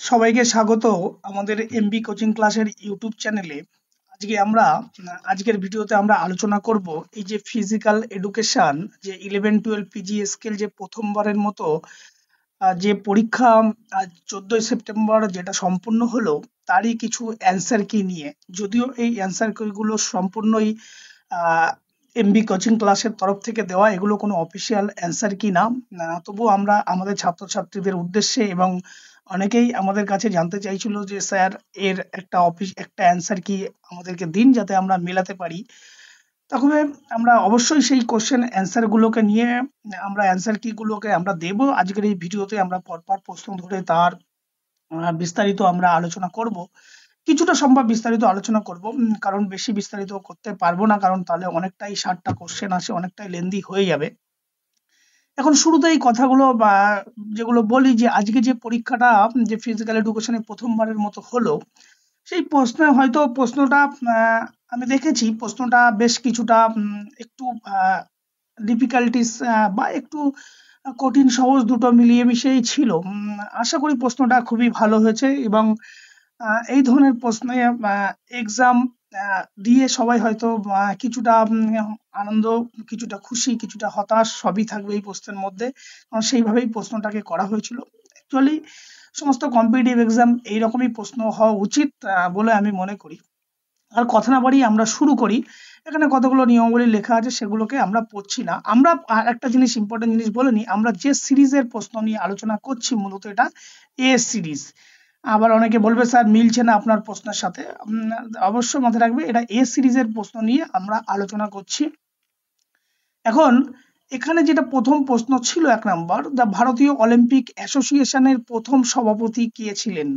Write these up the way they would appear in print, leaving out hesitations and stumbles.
সবাইকে স্বাগত আমাদের এমবি কোচিং ক্লাসের ইউটিউব চ্যানেলে। আজকের ভিডিওতে আমরা আলোচনা করব এই যে ফিজিক্যাল এডুকেশন যে 11-12 পিজি স্কেল যে প্রথমবারের মতো যে পরীক্ষা 14 সেপ্টেম্বর যেটা সম্পূর্ণ হলো তারই কিছু অ্যান্সার কি নিয়ে। যদিও এই অ্যান্সার গুলো সম্পূর্ণই এমবি কোচিং ক্লাসের তরফ থেকে দেওয়া, এগুলো কোনো অফিসিয়াল অ্যান্সার কি না, তবুও আমরা আমাদের ছাত্রছাত্রীদের উদ্দেশ্যে এবং অনেকেই আমাদের কাছে জানতে চাইছিল যে স্যার এর একটা অ্যান্সার কি আমাদেরকে দিন যাতে আমরা মেলাতে পারি। তবে আমরা অবশ্যই সেই কোশ্চেন অ্যান্সার গুলোকে নিয়ে আমরা অ্যান্সার কি গুলোকে আমরা দেব। আজকের এই ভিডিওতে আমরা পরপর প্রশ্ন ধরে তার বিস্তারিত আমরা আলোচনা করব। কিছুটা সম্ভব বিস্তারিত আলোচনা করব, কারণ বেশি বিস্তারিত করতে পারবো না, কারণ তাহলে অনেকটাই 60টা কোশ্চেন আছে, অনেকটাই লেন্দি হয়ে যাবে। এখন শুরুতে এই কথাগুলো বা যেগুলো বলি যে আজকে যে পরীক্ষাটা যে ফিজিক্যাল এডুকেশনে প্রথমবারের মতো হলো, সেই প্রশ্নে হয়তো প্রশ্নটা আমি দেখেছি প্রশ্নটা বেশ কিছুটা একটু ডিফিকাল্টিস বা একটু কঠিন সহজ দুটো মিলিয়ে মিশিয়েই ছিল। আশা করি প্রশ্নটা খুবই ভালো হয়েছে এবং এই ধরনের প্রশ্নে এক্সাম দিয়ে সবাই হয়তো কিছুটা আনন্দ, কিছুটা খুশি, কিছুটা হতাশ সবই থাকবে এই প্রশ্নের মধ্যে, কারণ সেইভাবেই প্রশ্নটাকে করা হয়েছিল। অ্যাকচুয়ালি সমস্ত কম্পিটিটিভ এক্সাম এইরকমই প্রশ্ন হওয়া উচিত বলে আমি মনে করি। আর কথা না বাড়িয়ে আমরা শুরু করি। এখানে কতগুলো নিয়মাবলী লেখা আছে, সেগুলোকে আমরা পড়ছি না। আমরা একটা জিনিস, ইম্পর্টেন্ট জিনিস বলে নিই, আমরা যে সিরিজের প্রশ্ন নিয়ে আলোচনা করছি মূলত এটা এ সিরিজ। আবার অনেকে বলবে স্যার মিলছে না আপনার প্রশ্নের সাথে। অবশ্যই মাথায় রাখবে এটা এ সিরিজের প্রশ্ন নিয়ে আমরা আলোচনা করছি। এখন এখানে যেটা প্রথম প্রশ্ন ছিল 1 নম্বর, দ্য ভারতীয় অলিম্পিক অ্যাসোসিয়েশনের প্রথম সভাপতি কে ছিলেন?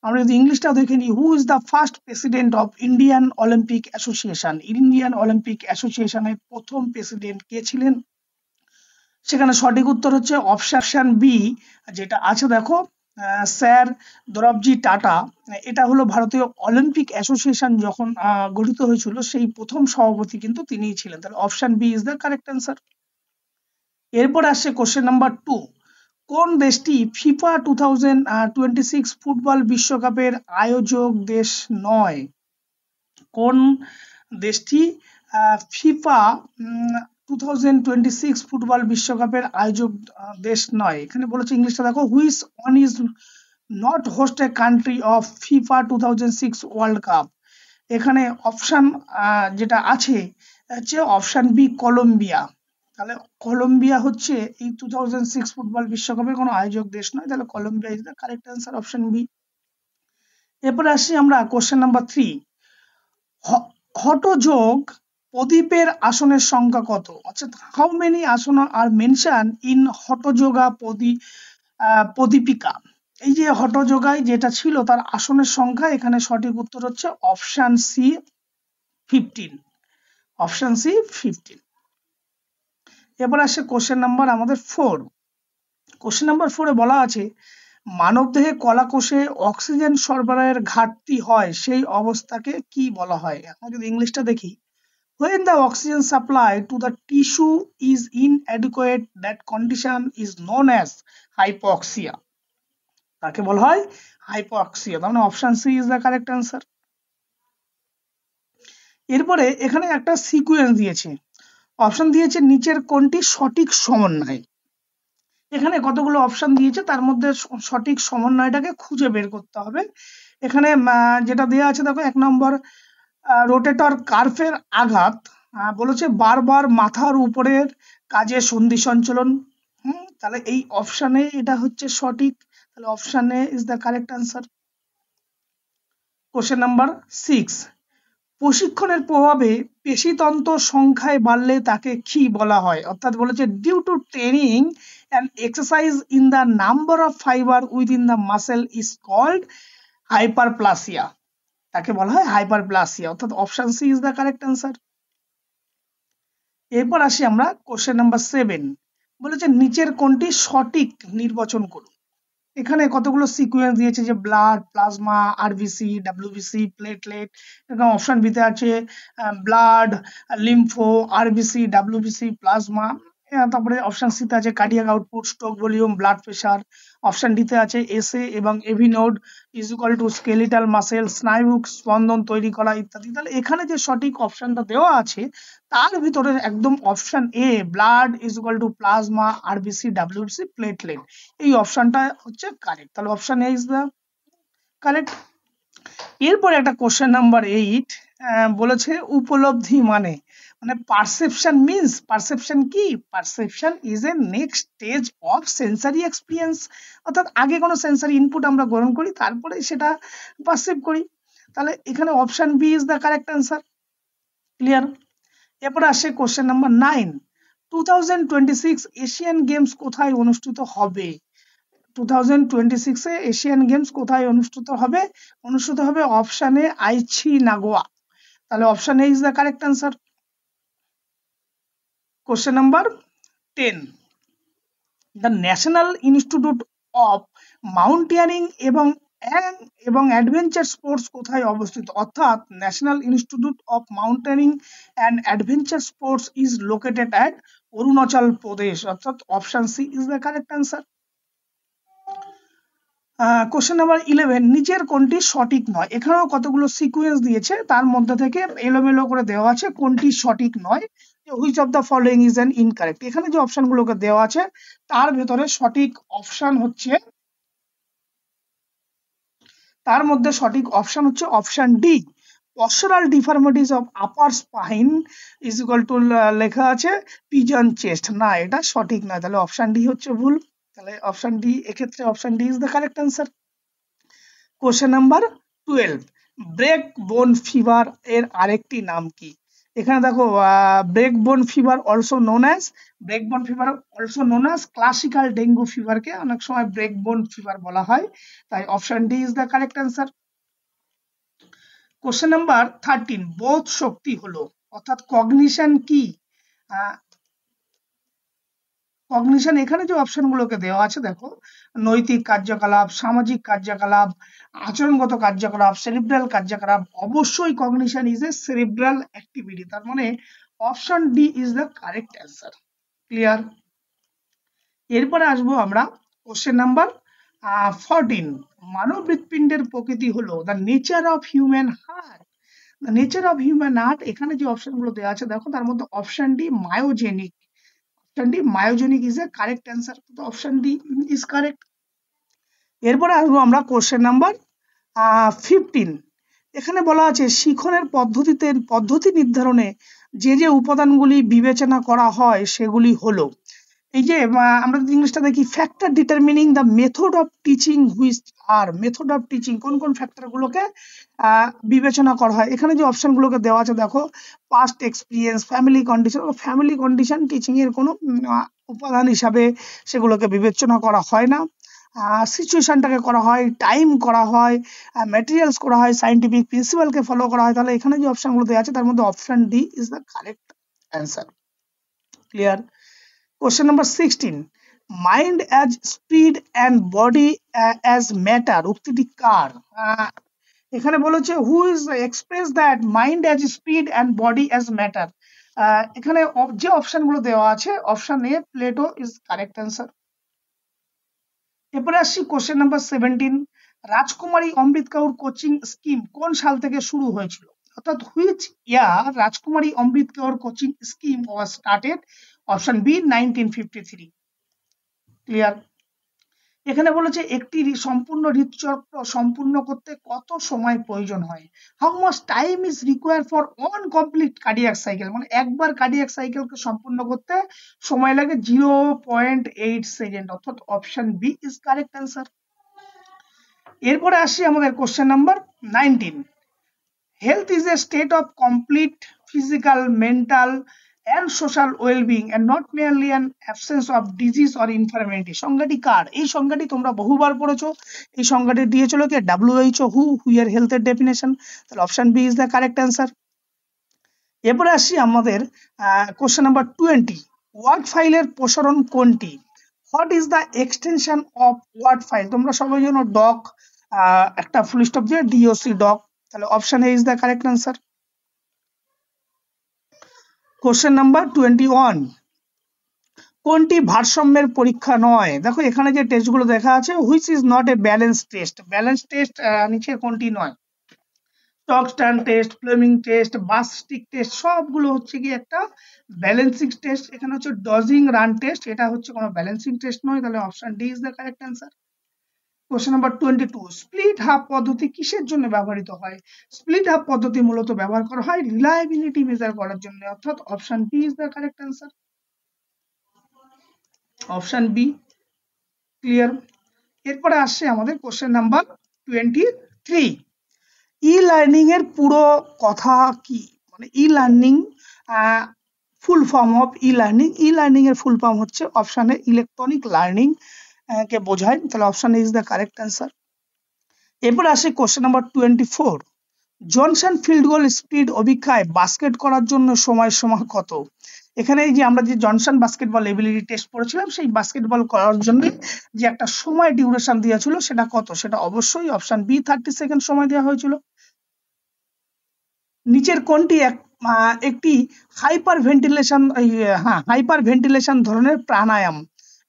আমরা যদি ইংলিশটা দেখে নিই, হু is the first president of Indian Olympic association? Indian Olympic অ্যাসোসিয়েশনের প্রথম প্রেসিডেন্ট কে ছিলেন? সেখানে সঠিক উত্তর হচ্ছে অপশন বি, যেটা আছে দেখো, স্যার দরবজি টাটা। এটা হলো ভারতীয় অলিম্পিক অ্যাসোসিয়েশন যখন গঠিত হয়েছিল, সেই প্রথম সভাপতি কিন্তু তিনিই ছিলেন। তাহলে option B is the correct answer. এরপর আসছে কোশ্চেন নাম্বার 2। কোন দেশটি ফিফা 2026 ফুটবল বিশ্বকাপের আয়োজক দেশ নয়? কোন দেশটি ফিফা 2026 ফুটবল বিশ্বকাপের আয়োজক দেশ নয়? এখানে বলেছে, ইংলিশটা দেখো, which one is not host a country of FIFA 2006 world cup? এখানে অপশন যেটা আছে হচ্ছে অপশন বি, কলম্বিয়া। তাহলে কলম্বিয়া হচ্ছে এই 2006 ফুটবল বিশ্বকাপের কোনো আয়োজক দেশ নয়, তাহলে Colombia is the correct answer, option B. এরপরে আসছি আমরা কোশ্চেন নাম্বার 3। হঠযোগ প্রদীপের আসনের সংখ্যা কত? অর্থাৎ হাউ মেনি আসন আর মেনশন ইন হঠযোগা প্রদীপিকা? এই যে হঠযোগায় যেটা ছিল তার আসনের সংখ্যা, এখানে সঠিক উত্তর হচ্ছে অপশন সি, 15। Option C 15। এবার আসে কোশ্চেন নাম্বার আমাদের 4। কোশ্চেন নাম্বার 4-এ বলা আছে, মানবদেহে কলাকোষে অক্সিজেন সরবরাহের ঘাটতি হয় সেই অবস্থাকে কি বলা হয়? এখন যদি ইংলিশটা দেখি, when the oxygen supply to the tissue is inadequate, that condition is known as hypoxia. তাকে বলা হয় হাইপোক্সিয়া। তার মানে option C is the correct answer. এরপরে এখানে একটা সিকোয়েন্স দিয়েছে, অপশন দিয়েছে নিচের কোনটি সঠিক সমন্বয়। এখানে কতগুলো অপশন দিয়েছে, তার মধ্যে সঠিক সমন্বয়টাকে খুঁজে বের করতে হবে। এখানে যেটা দেওয়া আছে দেখো, 1 নম্বর, রোটেটর কার্ভের আঘাত বলেছে বারবার মাথার উপরের কাজে সন্ধি সঞ্চালন। তাহলে এই অপশনে এটা হচ্ছে সঠিক, তাহলে option A is the correct answer. Question number 6। প্রশিক্ষণের প্রভাবে পেশিতন্ত্র সংখ্যায় বাড়লে তাকে কি বলা হয়? অর্থাৎ বলেছে due to training and exercise in the number of fibre within the muscle is called hyperplasia. তাকে বলা হয় হাইপারপ্লাসিয়া, অর্থাৎ option C is the correct answer. এরপর আসি আমরা কোশ্চেন নাম্বার 7। বলেছে নিচের কোনটি সঠিক নির্বাচন করুন। এখানে কতগুলো সিকোয়েন্স দিয়েছে, যে blood, plasma, RBC, WBC, platelet. এরকম অপশন বিতে আছে blood, lympho, RBC, WBC, plasma. তারপরে অপশন সি তে আছে cardiac output, stroke volume, blood pressure. Option D তে আছে এসএ এবং AV node is equal to skeletal muscle, স্নায়ু স্পন্দন তৈরি করা ইত্যাদি। তাহলে এখানে যে সঠিক অপশনটা দেওয়া আছে তার ভিতরে একদম option A, blood is equal two plasma, RBC, WBC, platelet, এই অপশনটা হচ্ছে কারেক্ট। তাহলে option A is the correct. এরপরে একটা কোশ্চেন নাম্বার 8 বলেছে উপলব্ধি মানে পারসেপশন মিন্স, পারসেপশন কি? Perception is a next stage of sensory experience, অর্থাৎ আগে কোনো সেন্সারি ইনপুট আমরা গ্রহণ করি তারপরে সেটা পারসেপ করি। তাহলে এখানে option B is the correct answer. Clear? এরপরে আসে কোশ্চেন নাম্বার 9, 2026 এশিয়ান গেমস কোথায় অনুষ্ঠিত হবে? 2026 এ এশিয়ান গেমস কোথায় অনুষ্ঠিত হবে? অনুষ্ঠিত হবে অপশন এ আইচি নাগোয়া। তাহলে option A is the correct answer. Question number 10, the national institute of mountaineering এবং অ্যাডভেঞ্চার স্পোর্টস কোথায় অবস্থিত? অর্থাৎ national institute of mountaineering and adventure sports is located at Arunachal Pradesh, অর্থাৎ option C is the correct answer. Question number 11, নিচের কোনটি সঠিক নয়? এখানেও কতগুলো সিকোয়েন্স দিয়েছে, তার মধ্যে থেকে এলোমেলো করে দেওয়া আছে কোনটি সঠিক নয়। Which of the following is an incorrect? এখানে যে অপশনগুলোকে দেওয়া আছে তার ভেতরে সঠিক অপশন হচ্ছে, তার মধ্যে সঠিক অপশন হচ্ছে option D, postural deformities of upper spine is equal to লেখা আছে পিজন চেস্ট। না, এটা সঠিক নয়, তাহলে অপশন ডি হচ্ছে ভুল। তাহলে অপশন ডি, এক্ষেত্রে option D is the correct answer. Question number 12, break bone fever এর আরেকটি নাম কি? এখানে দেখো break bone fever also known as classical dengue ফিভারকে অনেক সময় ব্রেক বোন ফিভার বলা হয়, তাই option D is the correct answer. Question number 13, বোধ শক্তি হলো, অর্থাৎ কগনিশন কি? কগনিশন এখানে যে অপশনগুলোকে দেওয়া আছে দেখো, নৈতিক কার্যকলাপ, সামাজিক কার্যকলাপ, আচরণগত কার্যকলাপ, সেরিব্রাল কার্যকলাপ, অবশ্যই cognition is a cerebral activity, তার মানে option D is the correct answer. Clear? এরপরে আসবো আমরা কোশ্চেন নাম্বার 14, মানব হৃৎপিণ্ডের প্রকৃতি হলো, the nature of human heart. The nature of human heart, এখানে যে অপশনগুলো দেওয়া আছে দেখো, তার মধ্যে option D myogenic, option D myogenic is a correct answer, তো অপশন ডি ইজ কারেক্ট। এরপরে আসবো আমরা কোশ্চেন নাম্বার 15, এখানে বলা আছে শিখনের পদ্ধতি নির্ধারণে যে যে উপাদানগুলি বিবেচনা করা হয় সেগুলি হলো, এই যে আমরা যদি ইংলিশটা দেখি, factor determining the method of teaching, which are method of teaching, কোন কোন ফ্যাক্টরগুলোকে বিবেচনা করা হয়? এখানে যে অপশনগুলোকে দেওয়া আছে দেখো, past experience, family condition teaching এর কোনো উপাদান হিসাবে সেগুলোকে বিবেচনা করা হয় না। সিচুয়েশনটাকে করা হয়, টাইম করা হয়, ম্যাটেরিয়ালস করা হয়, সাইন্টিফিক প্রিন্সিপালকে ফলো করা হয়। তাহলে এখানে যে অপশনগুলো দেওয়া আছে তার মধ্যে option D is the correct answer. Clear? Question number 16, mind as speed and body as matter উক্তিটি কার? এখানে বলেছে who is express that mind as speed and body as matter. এখানে যে অপশনগুলো দেওয়া আছে, option A Plato is correct answer. এরপরে আসছি কোশ্চেন নাম্বার 17, রাজকুমারী অমৃত কাউর কোচিং স্কিম কোন সাল থেকে শুরু হয়েছিল? অর্থাৎ which year Rajkumari Amrit Kaur coaching scheme was started? Option B 1953। Clear? এখানে বলেছে একটি সম্পূর্ণ হৃদচক্র সম্পূর্ণ করতে কত সময় প্রয়োজন হয়? How much time is required for one complete cardiac cycle, মানে একবার কার্ডিয়াক সাইকেলকে সম্পূর্ণ করতে সময় লাগে 0.8 সেকেন্ড, অর্থাৎ option B is correct answer. এরপরে আসি আমাদের question number 19, health is a state of complete physical, mental and social well-being and not merely an absence of disease or infirmity। সংজ্ঞাটি কার? এই সংজ্ঞাটি তোমরা বহুবার পড়েছো, এই সংজ্ঞাটি দিয়েছিল কে? WHO, হুইয়ার হেলথের ডেফিনেশন। তাহলে option B is the correct answer. এরপরে আসি আমাদের কোশ্চেন নাম্বার 20, ওয়ার্ড ফাইলের প্রসারণ কোনটি? What is the extension of word file? তোমরা সবাই জানো ডক, একটা ফুল স্টপ দিয়ে DOC, ডক। তাহলে option A is the correct answer. Question number 21, কোনটি ভারসাম্যের পরীক্ষা নয়? দেখো এখানে যে টেস্টগুলো দেখা আছে, which is not a balance test. Balance test নিচে কোনটি নয়? স্টকস্ট্যান্ড টেস্ট, ফ্লেমিং টেস্ট, বাস্টিক টেস্ট, সবগুলো হচ্ছে কি একটা ব্যালেন্সিং টেস্ট। এখানে হচ্ছে ডজিং রান টেস্ট, এটা হচ্ছে কোনো ব্যালেন্সিং টেস্ট নয়, তাহলে option D is the correct answer. Question number 22, split half পদ্ধতি কিসের জন্য ব্যবহৃত হয়? স্প্লিট হাফ পদ্ধতি মূলত ব্যবহার করা হয় রিলায়েবিলিটি মেজার করার জন্য, অর্থাৎ option B is the correct answer. Option B clear. এরপরে আসছে আমাদের কোশ্চেন নাম্বার 23, ই লার্নিং এর পুরো কথা কি? মানে e learning full form of e learning. E learning এর ফুল ফর্ম হচ্ছে অপশনে ইলেকট্রনিক লার্নিং কে বোঝায়, তাহলে option is the correct answer. এরপরে আসে question number 24, Johnson field goal speed অভিক্ষায় বাস্কেট করার জন্য সময় সময় কত? এখানে এই যে আমরা যে জনসন বাস্কেটবল এবিলিটি টেস্ট পড়েছিলাম, সেই বাস্কেটবল করার জন্য যে একটা সময় ডিউরেশন দেওয়া ছিল, সেটা কত? সেটা অবশ্যই অপশন বি 30 সেকেন্ড সময় দেওয়া হয়েছিল। নিচের কোনটি একটি হাইপার ভেন্টিলেশন, হাইপার ভেন্টিলেশন ধরনের প্রাণায়াম?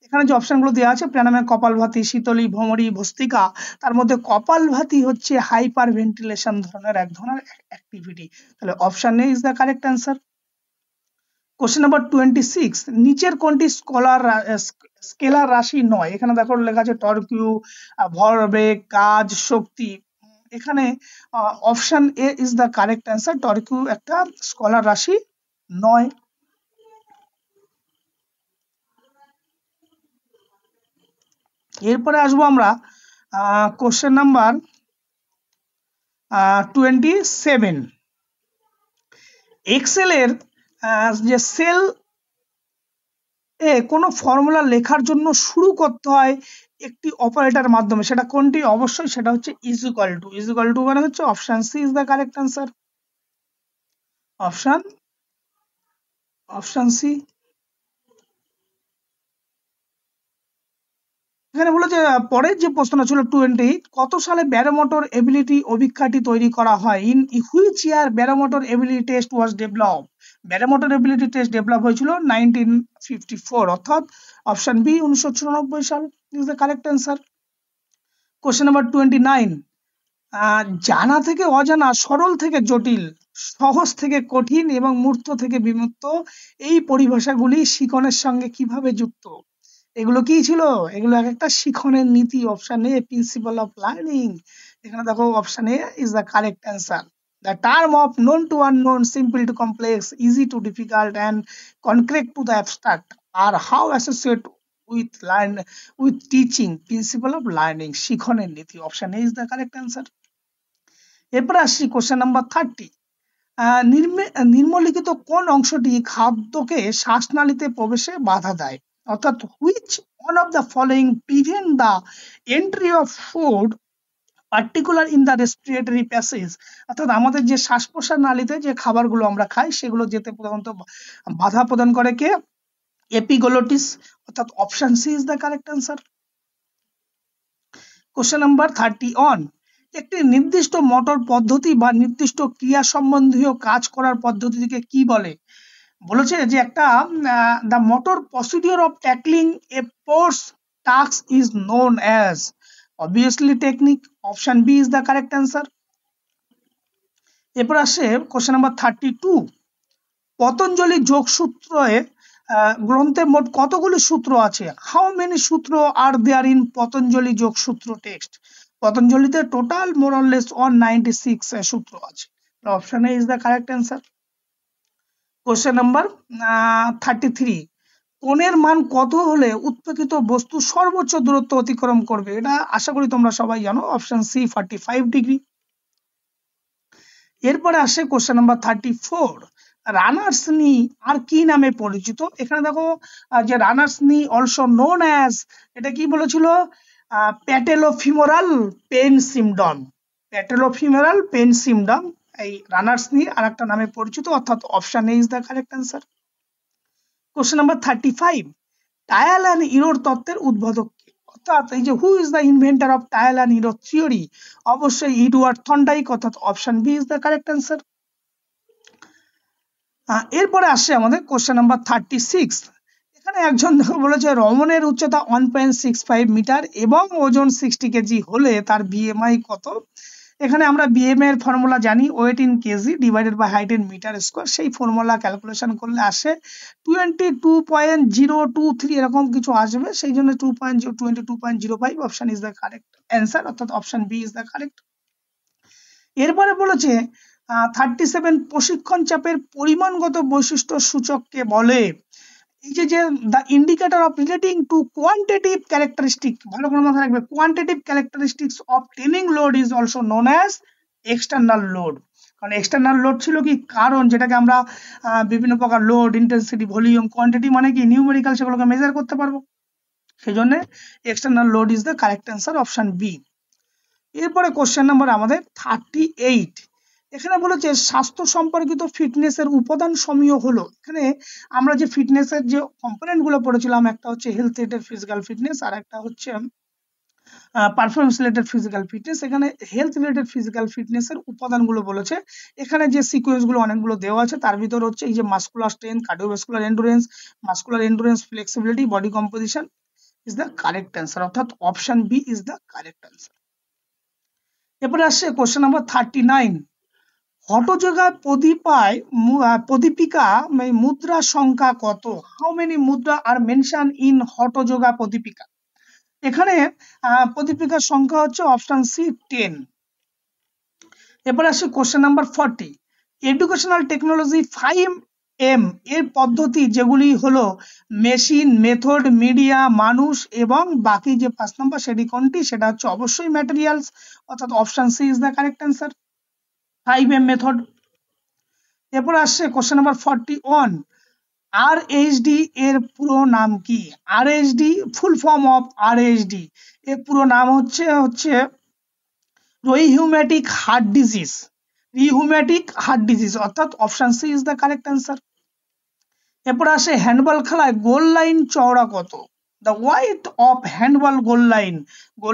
এখানে যে অপশনগুলো দেওয়া আছে, প্রাণায়ামে কপালভাতি, শীতলী, ভ্রমরী, ভস্ত্রিকা, তার মধ্যে কপালভাতি হচ্ছে হাইপার ভেন্টিলেশন ধরনের এক ধরনের অ্যাক্টিভিটি, তাহলে option A is the correct answer. Question number 26, নিচের কোনটি স্কেলার রাশি নয়? এখানে দেখো লেখা আছে টর্কিউ, ভরবেগ, কাজ, শক্তি। এখানে option A is the correct answer, torque একটা স্কেলার রাশি নয়। এরপরে আসবো আমরা কোশ্চেন নাম্বার 27, এক্সেল এর যে সেল কোনো ফর্মুলা লেখার জন্য শুরু করতে হয় একটি অপারেটর মাধ্যমে, সেটা কোনটি? অবশ্যই সেটা হচ্ছে ইকুয়াল টু। ইকুয়াল টু মানে হচ্ছে option C is the correct answer. Option C. এখানে বলেছে পরের যে প্রশ্নটা ছিল 20, কত সালে ব্যারোমোটর এবিলিটি অভিক্ষাটি তৈরি করা হয়? In which year Barrow motor ability test was develop? Barrow motor ability test develop হয়েছিল 1954, অর্থাৎ অপশন বি 1994 সাল is the correct answer. Question number 29, জানা থেকে অজানা, সরল থেকে জটিল, সহজ থেকে কঠিন এবং মূর্ত থেকে বিমূর্ত, এই পরিভাষাগুলি শিখনের সঙ্গে কিভাবে যুক্ত? এগুলো কি ছিল? এগুলো এক একটা শিখনের নীতি। Option A principal of learning. এখানে দেখো option A is the correct answer. The term of known to unknown, simple to complex, easy to difficult and concrete to the abstract are how associated with teaching, principle of learning, শিখনের নীতি। Option A is the correct answer. এরপর আসছি question number 30, নিম্নলিখিত কোন অংশটি খাদ্যকে শ্বাসনালীতে প্রবেশে বাধা দেয়? অর্থাৎ which one of the following prevent the entry of food particular in the respiratory passage? অর্থাৎ আমাদের যে শ্বাস প্রশ্বাস নালীতে যে খাবারগুলো আমরা খাই, সেগুলো যেতে প্রধানত বাধা প্রদান করে কে? এপিগ্লটিস, অর্থাৎ option C is the correct answer. Question number 31, একটি নির্দিষ্ট মোটর পদ্ধতি বা নির্দিষ্ট ক্রিয়া সম্বন্ধীয় কাজ করার পদ্ধতিকে কি বলে? বলেছে যে একটা the motor procedure of tackling a force task is known as, obviously technique. Option B is the correct answer. এরপর আসে কোশ্চেন নাম্বার 32, পতঞ্জলি যোগসূত্রে গ্রন্থে মোট কতগুলি সূত্র আছে? হাউ মেনি সূত্র আর দেয়ার ইন পতঞ্জলি যোগসূত্র টেক্সট? পতঞ্জলিতে টোটাল মোরলেস 196 সূত্র আছে। Option A is the correct answer. Question number 33, কোণের মান কত হলে উৎপেক্ষিত বস্তু সর্বোচ্চ দূরত্ব অতিক্রম করবে? এটা আশা করি তোমরা সবাই জানো, অপশন সি 45 ডিগ্রি। এরপরে আসে কোশ্চেন নাম্বার 34, রানার্স নি আর কি নামে পরিচিত? এখানে দেখো যে রানার্স নি অলসো নোন অ্যাজ, এটা কি বলেছিল? প্যাটেলোফিমোরাল পেন সিমডম। প্যাটেলোফিমোরাল পেন সিমডম এই রানার্স নি আর একটা নামে পরিচিত, অর্থাৎ option A is the correct answer. Question number 35, trial and error তত্ত্বের উদ্বোধক কে? অর্থাৎ এই যে who is the inventor of trial and error theory? অবশ্যই এডওয়ার্ড থর্নডাইক, অর্থাৎ option B is the correct answer. এরপরে আসছে আমাদের কোশ্চেন নাম্বার 36, এখানে একজন দেখো বলেছে রমনের উচ্চতা 1.65 মিটার এবং ওজন 60 কেজি হলে তার বিএমআই কত। এখানে আমরা বিএমআই এর ফর্মুলা জানি, weight in KG divided by height in metre square. সেই ফর্মুলা ক্যালকুলেশন করলে আসে 22.023 এরকম কিছু আসবে, সেই জন্য 22.05 option is the correct answer, অর্থাৎ option B is the correct. এরপরে বলেছে 37 প্রশিক্ষণ চাপের পরিমাণগত বৈশিষ্ট্য সূচককে বলে। এই যে the indicator of relating to quantitative characteristic, ভালো করে মাথায় রাখবে, quantitative characteristics of training load is also known as external load. কারণ এক্সটার্নাল লোড ছিল কি, কারণ যেটাকে আমরা বিভিন্ন প্রকার লোড, ইন্টেন্সিটি, ভলিউম, কোয়ান্টিটি মানে কি নিউমেরিক্যাল, সেগুলোকে মেজার করতে পারবো, সেই জন্য external load is the correct answer, option B. এরপরে কোশ্চেন নাম্বার আমাদের 38। এখানে বলেছে স্বাস্থ্য সম্পর্কিত ফিটনেসের উপাদান সমূহ হলো। এখানে আমরা যে ফিটনেসের যে কম্পোনেন্ট গুলো পড়েছিলাম, একটা হচ্ছে হেলথ রিলেটেড ফিজিক্যাল ফিটনেস আর একটা হচ্ছে পারফরমেন্স রিলেটেড ফিজিক্যাল ফিটনেস। এখানে হেলথ রিলেটেড ফিজিক্যাল ফিটনেসের উপাদানগুলো বলেছে। এখানে যে সিকোয়েন্স গুলো অনেকগুলো দেওয়া আছে, তার ভিতর হচ্ছে এই যে muscular strength, cardiovascular endurance, muscular endurance, flexibility, body composition is the correct answer, অর্থাৎ option B is the correct answer. এরপরে আসছে কোশ্চেন নাম্বার 39। হটযোগা প্রদীপিকা মুদ্রা সংখ্যা কত? হাউ মেনি মুদ্রা আর মেনশন ইন হটযোগা প্রদীপিকা? এখানে প্রদীপিকার সংখ্যা হচ্ছে অপশন সি 10। এরপরে আসছে question number 40। Educational technology 5M এর পদ্ধতি যেগুলি হলো মেশিন, মেথড, মিডিয়া, মানুষ এবং বাকি যে 5 নম্বর সেটি কোনটি? সেটা হচ্ছে অবশ্যই ম্যাটেরিয়ালস, অর্থাৎ option C is the correct answer, 5M method. এরপর আসছে কোশ্চেন নাম্বার 41। আরএইচডি এর পুরো নাম কি? আরএইচডি ফুল ফর্ম অফ আরএইচডি এর পুরো নাম হচ্ছে rheumatic heart disease, rheumatic heart disease, অর্থাৎ option C is the correct answer. এরপর আসে হ্যান্ডবল খেলায় গোল লাইন চওড়া কত? The wide of handball goal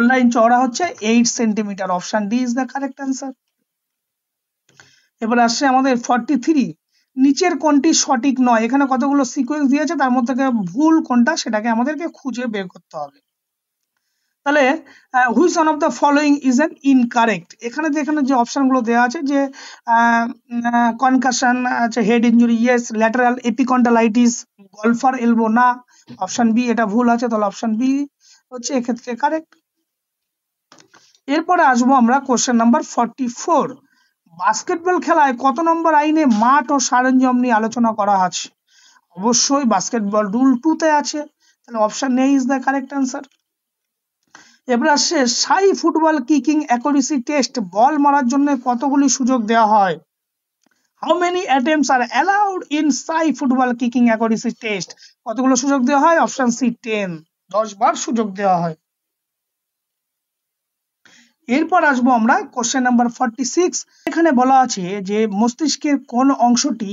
line চওড়া হচ্ছে 8 centimetre, option D is the correct answer. এবার আসছে আমাদের 43। নিচের কোনটি সঠিক নয়? এখানে কতগুলো সিকোয়েন্স দিয়েছে, তার মধ্যে থেকে ভুল কোনটা সেটাকে আমাদেরকে খুঁজে বের করতে হবে। তাহলে which one of the following is an incorrect? এখানে যে অপশনগুলো দেওয়া আছে, যে কনকাশন আছে, head injury yes, lateral epicondylitis, golfer elbow না, অপশন বি এটা ভুল আছে, তাহলে অপশন বি হচ্ছে এক্ষেত্রে কারেক্ট। এরপরে আসবো আমরা কোশ্চেন নাম্বার 44। বাস্কেটবল খেলায় কত নম্বর আইনে মাঠ ও সরঞ্জাম নিয়ে আলোচনা করা আছে? অবশ্যই বাস্কেটবল রুল 2 তে আছে, তাহলে option A is the correct answer. এবার আসছে সাই ফুটবল কিকিং অ্যাকুরেসি টেস্ট, বল মারার জন্য কতগুলি সুযোগ দেওয়া হয়? How many attempts R allowed in Sai football kicking accuracy test? কতগুলো সুযোগ দেওয়া হয়? অপশন সি 10, 10 বার সুযোগ দেওয়া হয়। এরপর আসবো আমরা কোশ্চেন নাম্বার 46। এখানে বলা আছে যে মস্তিষ্কের কোন অংশটি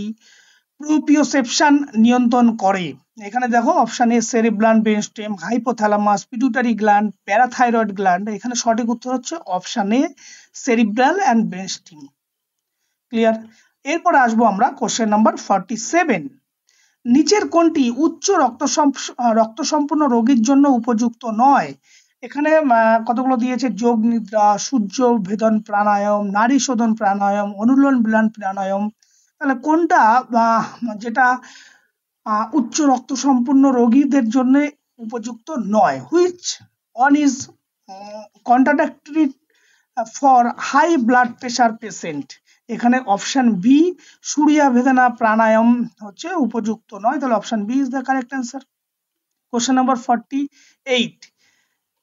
প্রোপিওসেপশন নিয়ন্ত্রণ করে? এখানে দেখো option A cerebrum brainstem, hypothalamus, pituitary gland, parathyroid gland. এখানে সঠিক উত্তর হচ্ছে option A cerebral and brainstem. Clear? এরপর আসবো আমরা কোশ্চেন নাম্বার 47। নিচের কোনটি উচ্চ রক্ত সম্পন্ন রোগীর জন্য উপযুক্ত নয়? এখানে কতগুলো দিয়েছে, যোগ নিদ্রা, সূর্য ভেদন প্রাণায়াম, নারী শোধন প্রাণায়াম, অনুলোম বিলোম প্রাণায়াম। তাহলে কোনটা যেটা উচ্চ রক্ত সম্পন্ন রোগীদের জন্য উপযুক্ত নয়? Which one is contradictory for high blood pressure patient? এখানে অপশন বি সূর্য ভেদনা প্রাণায়াম হচ্ছে উপযুক্ত নয়, তাহলে option B is the correct answer. Question number 48।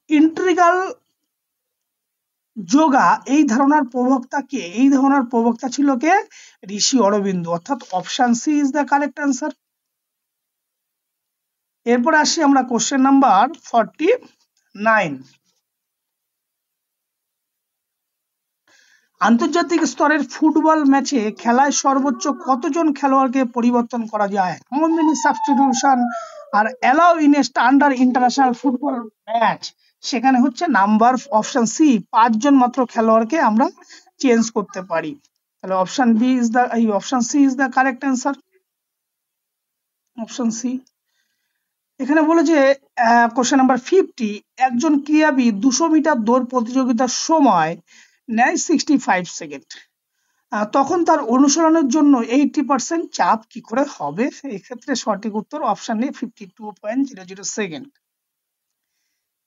Integral yoga এই ধারণার প্রবক্তা কে? এই ধারণার প্রবক্তা ছিল কে? ঋষি অরবিন্দ, অর্থাৎ option C is the correct answer. এরপর আসি আমরা কোশ্চেন নাম্বার 49। আন্তর্জাতিক স্তরের ফুটবল ম্যাচে খেলায় সর্বোচ্চ কতজন খেলোয়াড়কে পরিবর্তন করা যায়? How many substitution are allow in a standard international football match? সেখানে হচ্ছে নাম্বার, অপশন সি 5 জন মাত্র খেলোয়াড়কে আমরা চেঞ্জ করতে পারি, তাহলে option B is the option C is the correct answer, option C. এখানে বলেছে কোশ্চেন নাম্বার 50, একজন ক্রীড়াবিদ 200 মিটার দৌড় প্রতিযোগিতার সময় নেয় 65 সেকেন্ড, তখন তার অনুসরণের জন্য 80% চাপ কি করে হবে? এক্ষেত্রে সঠিক উত্তর অপশন এ 52.00 সেকেন্ড।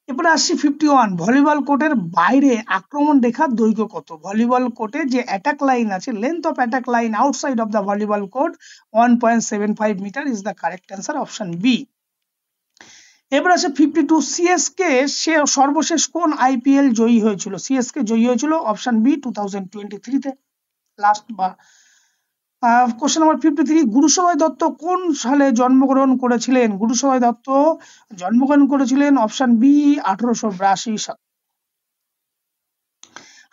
এরপরে আসছি 51, ভলিবল কোর্টের বাইরে আক্রমণ রেখার দৈর্ঘ্য কত? ভলিবল কোর্টে যে অ্যাটাক লাইন আছে, length of attack line outside of the volleyball court 1.75 metre is the correct answer, option B. এবার আছে 52, সিএসকে সে সর্বশেষ কোন আইপিএল জয়ী হয়েছিল? সিএসকে জয়ী হয়েছিল অপশন বি 2023 তে, লাস্ট বা। কোশ্চেন নাম্বার 53, গুরুসদয় দত্ত কোন সালে জন্মগ্রহণ করেছিলেন? গুরুসদয় দত্ত জন্মগ্রহণ করেছিলেন অপশন বি 1882 সাল।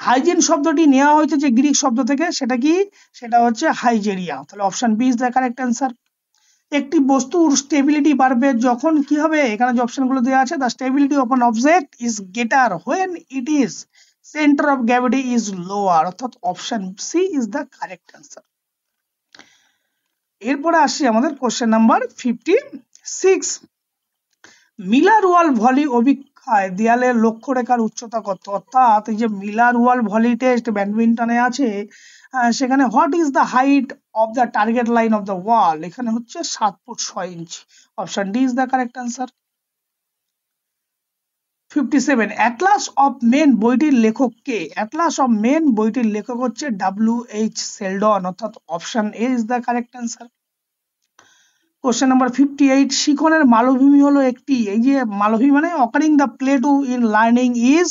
হাইজিন শব্দটি নেওয়া হয়েছে যে গ্রিক শব্দ থেকে, সেটা কি? সেটা হচ্ছে হাইজেরিয়া, তাহলে option B is the correct answer. একটি বস্তুর স্টেবিলিটি বাড়বে যখন কি হবে? এখানে যে অপশনগুলো দেওয়া আছে, the stability of an object is greater when it is centre of gravity is lower, অর্থাৎ option C is the correct answer. এরপরে আসি আমাদের question number 56, Miller wall volley অভিক্ষয় দেয়ালের লক্ষ্যরেখার উচ্চতা কত? অর্থাৎ এই যে মিলার ওয়াল ভলি টেস্ট ব্যাডমিন্টনে আছে, সেখানে what is the height of the target line of the wall? এখানে হচ্ছে 7 foot 6 inch, option D is the correct answer. 57, Atlas of Men বইটির লেখক কে? অ্যাটলাস অফ মেন বইটির লেখক হচ্ছে WH সেলডন, অর্থাৎ option A is the correct answer. Question number 58, শিখনের মালভূমি হলো একটি, এই যে মালভূমি মানে occurring the plateau in learning is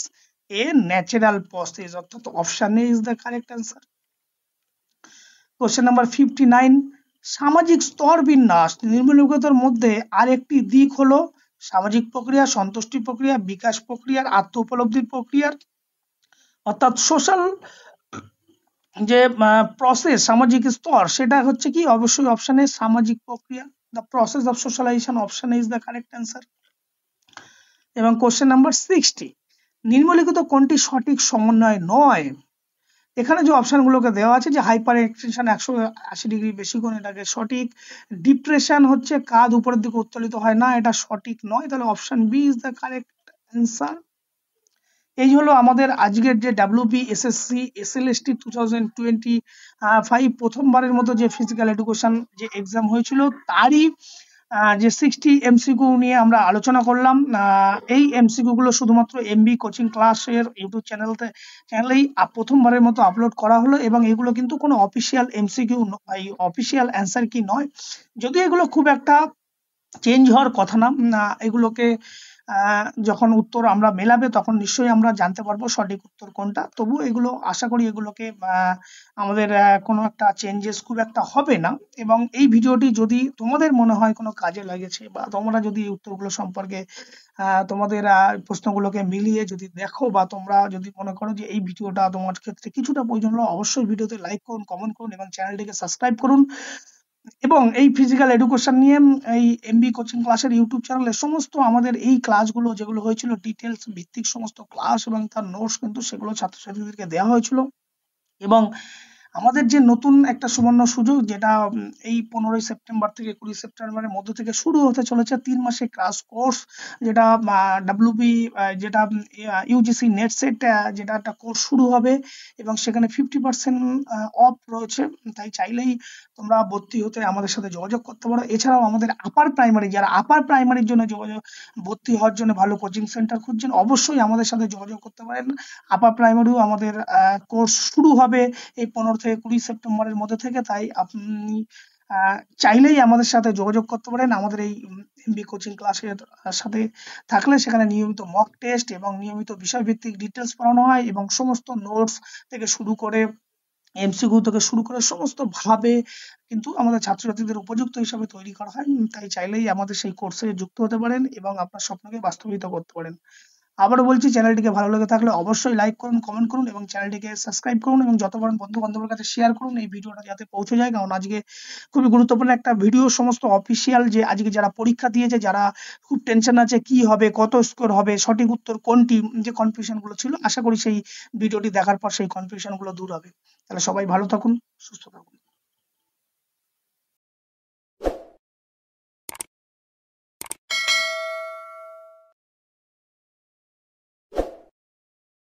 a natural process, অর্থাৎ option A is the correct answer. Question number 59, সামাজিক স্তর বিন্যাস নিম্নলিখিতের মধ্যে আরেকটি দিক হলো সামাজিক প্রক্রিয়া, সন্তুষ্টি প্রক্রিয়া, বিকাশ প্রক্রিয়ার, আত্ম উপলব্ধির প্রক্রিয়ার, অর্থাৎ সোশ্যাল যে প্রসেস, সামাজিক স্তর, সেটা হচ্ছে কি? অবশ্যই অপশনে সামাজিক প্রক্রিয়া, the process of socialisation, option is the correct answer. এবং কোশ্চেন নাম্বার 60, নিম্নলিখিত কোনটি সঠিক সমন্বয় নয়? এখানে যে অপশনগুলোকে দেওয়া আছে, যে হাইপার এক্সটেনশন 180 ডিগ্রি বেশি কোণ, এটাকে সঠিক। ডিপ্রেশন হচ্ছে কাঁধ উপরের দিকে উত্তোলিত হয় না, এটা সঠিক নয়, তাহলে option B is the correct answer. এই হলো আমাদের আজকের যে WBSSC SLST 2025 প্রথমবারের মতো যে ফিজিক্যাল এডুকেশন যে এক্সাম হয়েছিল, তারই যে 60 MCQ নিয়ে আমরা আলোচনা করলাম। এই MCQ গুলো শুধুমাত্র এমবি কোচিং ক্লাসের ইউটিউব চ্যানেলেই প্রথমবারের মতো আপলোড করা হলো, এবং এগুলো কিন্তু কোনো অফিসিয়াল MCQ অফিসিয়াল অ্যান্সার কি নয়, যদিও এগুলো খুব একটা চেঞ্জ হওয়ার কথা না। এগুলোকে যখন উত্তর আমরা মেলাবে তখন নিশ্চয়ই আমরা জানতে পারবো সঠিক উত্তর কোনটা। তবু এগুলো আশা করি এগুলোকে আমাদের কোনো একটা চেঞ্জেস খুব একটা হবে না। এবং এই ভিডিওটি যদি তোমাদের মনে হয় কোনো কাজে লাগেছে, বা তোমরা যদি এই উত্তরগুলো সম্পর্কে তোমাদের প্রশ্নগুলোকে মিলিয়ে যদি দেখো, বা তোমরা যদি মনে করো যে এই ভিডিওটা তোমার ক্ষেত্রে কিছুটা প্রয়োজন হলো, অবশ্যই ভিডিওতে লাইক করুন, কমেন্ট করুন এবং চ্যানেলটিকে সাবস্ক্রাইব করুন। এবং এই ফিজিক্যাল এডুকেশন নিয়ে এই এমবি কোচিং ক্লাসের ইউটিউব চ্যানেলে সমস্ত আমাদের এই ক্লাসগুলো যেগুলো হয়েছিল, ডিটেলস ভিত্তিক সমস্ত ক্লাস এবং তার নোটস কিন্তু সেগুলো ছাত্রছাত্রীদেরকে দেওয়া হয়েছিল। এবং আমাদের যে নতুন একটা সুবর্ণ সুযোগ, যেটা এই 15 সেপ্টেম্বর থেকে 20 সেপ্টেম্বরের মধ্যে থেকে শুরু হতে চলেছে 3 মাসের ক্লাস কোর্স, যেটা যেটা ইউজিসি নেট সেট, যেটা একটা কোর্স শুরু হবে, এবং সেখানে 50% অফ রয়েছে। তাই চাইলেই তোমরা ভর্তি হতে আমাদের সাথে যোগাযোগ করতে পারো। এছাড়াও আমাদের আপার প্রাইমারি, যারা আপার প্রাইমারির জন্য ভর্তি হওয়ার জন্য ভালো কোচিং সেন্টার খুঁজছেন, অবশ্যই আমাদের সাথে যোগাযোগ করতে পারেন। আপার প্রাইমারিও আমাদের কোর্স শুরু হবে এই 15 থেকে 20 সেপ্টেম্বরের মধ্যে থেকে। তাই আপনি চাইলেই আমাদের সাথে যোগাযোগ করতে পারেন। আমাদের এই এমবি কোচিং ক্লাসের সাথে থাকলে সেখানে নিয়মিত মক টেস্ট এবং নিয়মিত বিষয়ভিত্তিক ডিটেলস পড়ানো হয়, এবং সমস্ত নোটস থেকে শুরু করে MCQ থেকে শুরু করে সমস্ত ভাবে কিন্তু আমাদের ছাত্রছাত্রীদের উপযুক্ত হিসাবে তৈরি করা হয়। তাই চাইলেই আমাদের সেই কোর্সে যুক্ত হতে পারেন এবং আপনার স্বপ্নকে বাস্তবায়িত করতে পারেন। আবারও বলছি, চ্যানেলটিকে ভালো লেগে থাকলে অবশ্যই লাইক করুন, কমেন্ট করুন এবং চ্যানেলটিকে সাবস্ক্রাইব করুন, এবং যত পারেন বন্ধু বান্ধবের কাছে শেয়ার করুন এই ভিডিওটা যাতে পৌঁছে যায়। কারণ আজকে খুবই গুরুত্বপূর্ণ একটা ভিডিও। সমস্ত অফিসিয়াল যে আজকে যারা পরীক্ষা দিয়েছে, যারা খুব টেনশন আছে কি হবে, কত স্কোর হবে, সঠিক উত্তর কোনটি, যে কনফিউশন গুলো ছিল, আশা করি সেই ভিডিওটি দেখার পর সেই কনফিউশন গুলো দূর হবে। তাহলে সবাই ভালো থাকুন, সুস্থ থাকুন।